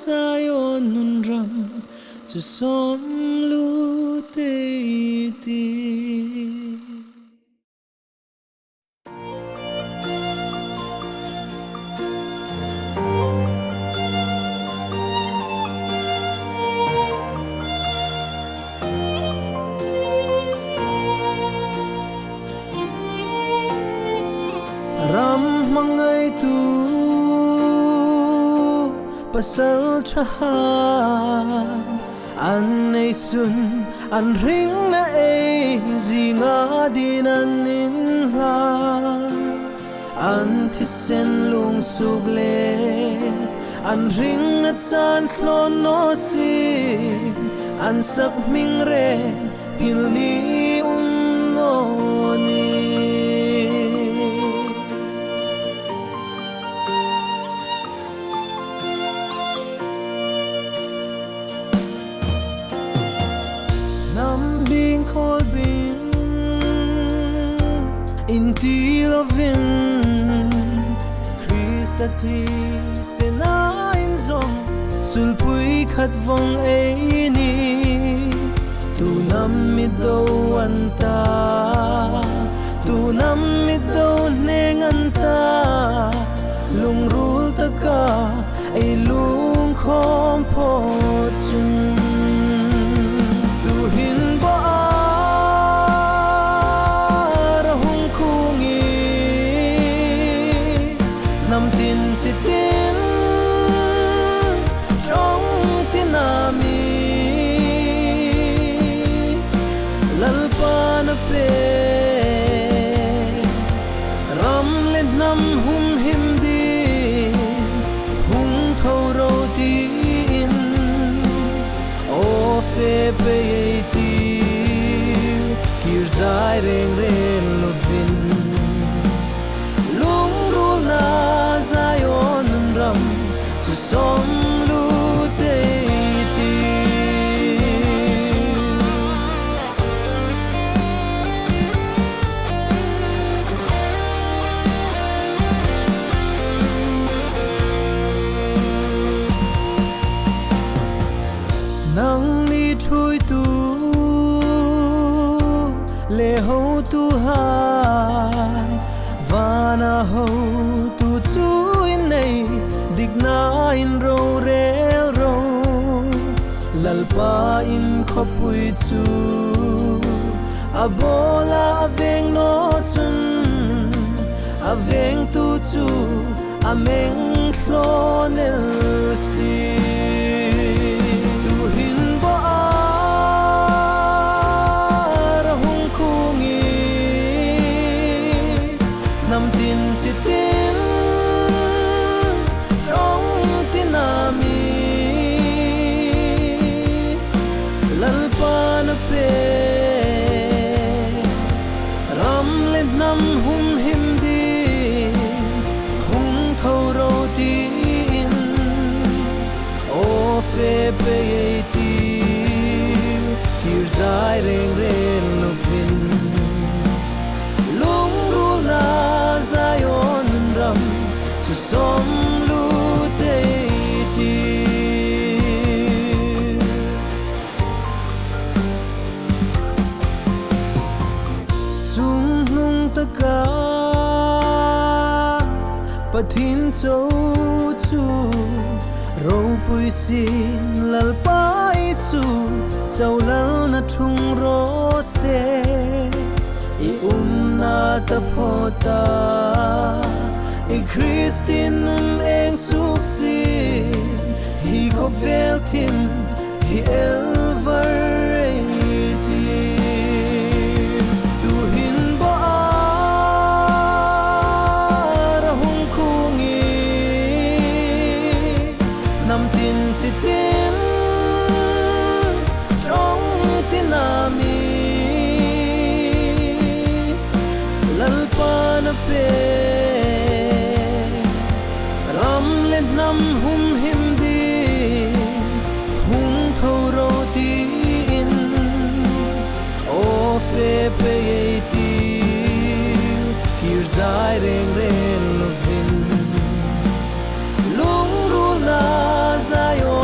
Zion nun ram chu som lu te ti ram mangai tu pasal chahan an nei sun an ring na e zinga dinan in la an thisen lung suk le an ring na chan thlon no si an sak ming re til ni no ni khol bin in ti lovin Christa thi sena in zong sul pui khat vong e ni tu nam mi do anta tu nam mi do neng anta lung rul ta ka ai lung khom pho chun nam tin si tin trong tin nami lal pa na pe ram le nam hum him di hung thâu ro ti in o fe pe ti kir zai reng ren lo vin Zion ram chu som lu te ti nang ni thui tu le ho tu hai vana ho tu chu in nei digna in ro rel ro lalpa in khopui chu abola aveng no chun aveng tu chu ameng hlonel si tu hin bo a hung khungi nam tin si tin trong tin nami lal pa na pe ram le nam hum him di hung thâu ro ti in o fe pe ti kir zai reng ren no fin lung ru na Zion ram chu som lu te ti chung nung ta ka pathin chou chu ro pui sin lal pai su chau lal na thung ro se I na ta phota I Christin eng suk si hi ko vel thim hi elvar ti du hin bo ra hung khungi nam tin si tin trong tin nami na pe ram le nam hum him di hung thâu ro ti in o fe pe ti kir zai reng ren lo vin lung ru na Zion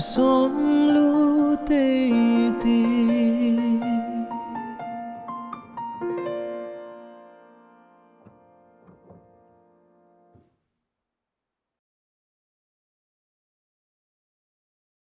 som lu te ti